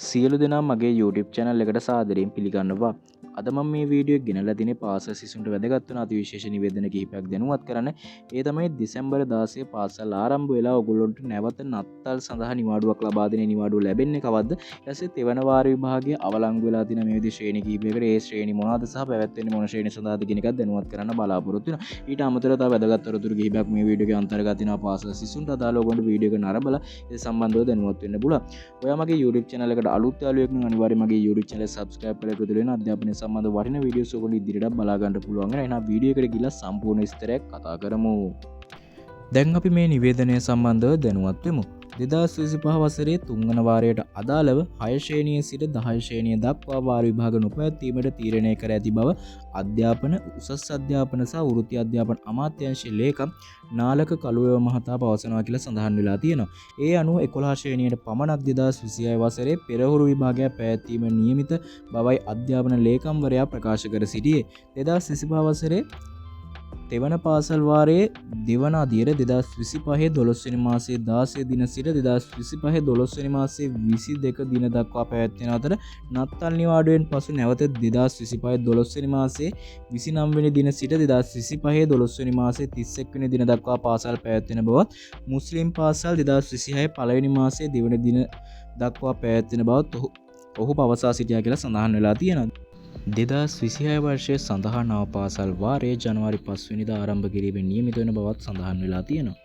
සියලු දෙනා මගේ YouTube channel එකට සාදරයෙන් පිළිගන්නවා. අද මම මේ වීඩියෝ ගෙනලා දිනේ පාසල් සිසුන්ට වැදගත් වන අතිවිශේෂ නිවේදන කිහිපයක් දැනුවත් කරන්න. ඒ තමයි දෙසැම්බර් 16 පාසල් ආරම්භ වෙලා ඔයගොල්ලන්ට නැවත නත්තල් සඳහා නිවාඩුවක් ලබා දෙන නිවාඩුව ලැබෙන්නේ කවද්ද? ඊටසේ තෙවන වාර විභාගයේ අවලංගු වෙලා තියෙන මේ විදිහේ ශ්‍රේණි කිහිපයකට ඒ ශ්‍රේණි මොනවාද සහ පැවැත්වෙන්නේ මොන ශ්‍රේණි සඳහාද කියන එකත් දැනුවත් කරන්න බලාපොරොත්තු වෙනවා. ඊට අමතරව තව වැදගත් තොරතුරු කිහිපයක් මේ වීඩියෝ එකේ අන්තර්ගත වෙනවා පාසල් සිසුන්ට අදාළ ඔයගොල්ලෝ වීඩියෝ එක නරඹලා ඒ සම්බන්ධව දැනුවත් වෙන්න පුළුවන්. ඔයා මගේ YouTube channel එකට අලුත් යාළුවෙක් නම් අනිවාර්යයෙන් මගේ YouTube channel subscribe කරලා එකතු වෙන අධ්‍යාපනය සම්බන්ධ වටිනා වීඩියෝස් ඔයගොල්ලෝ ඉදිරියට බලා ගන්න පුළුවන් වෙනවා. එහෙනම් වීඩියෝ එකට ගිහලා සම්පූර්ණ විස්තරයක් කතා කරමු. දැන් අපි මේ නිවේදනය සම්බන්ධව දැනුවත් වෙමු. 2025 වසරේ 3 වන වාරයට අදාළව 6 ශ්‍රේණියේ සිට 10 ශ්‍රේණිය දක්වා වාර විභාග නොපැවැත්වීමට තීරණය කර ඇති බව අධ්‍යාපන උසස් අධ්‍යාපන සහ වෘත්ති අධ්‍යාපන අමාත්‍යාංශයේ ලේකම් නාලක කළුවේව මහතා පවසනවා කියලා සඳහන් වෙලා තියෙනවා. ඒ අනුව 11 ශ්‍රේණියට පමණක් 2026 වසරේ පෙරහුරු විභාගයක් පැවැත්වීම නියමිත බවයි අධ්‍යාපන ලේකම්වරයා ප්‍රකාශ කර සිටියේ. 2025 වසරේ තෙවන පාසල් වාරයේ දෙවන අදියර 2025 12 වෙනි මාසයේ 16 දින සිට 2025 12 වෙනි මාසයේ 22 දින දක්වා පැවැත්වෙන අතර නත්තල් නිවාඩුවෙන් පසු නැවත 2025 12 වෙනි මාසයේ 29 වෙනි දින සිට 2025 12 වෙනි මාසයේ 31 වෙනි දින දක්වා පාසල් පැවැත්වෙන බවත් මුස්ලිම් පාසල් 2026 පළවෙනි මාසයේ 2 වෙනි දින දක්වා පැවැත්වෙන බවත් ඔහු පවසා සිටියා කියලා සඳහන් වෙලා තියෙනවා. 2026 වර්ෂයේ සඳහා නව පාසල් වාරයේ ජනවාරි 5 වෙනිදා ආරම්භ කිරීමේ නියමිත වෙන බවත් සඳහන් වෙලා තියෙනවා.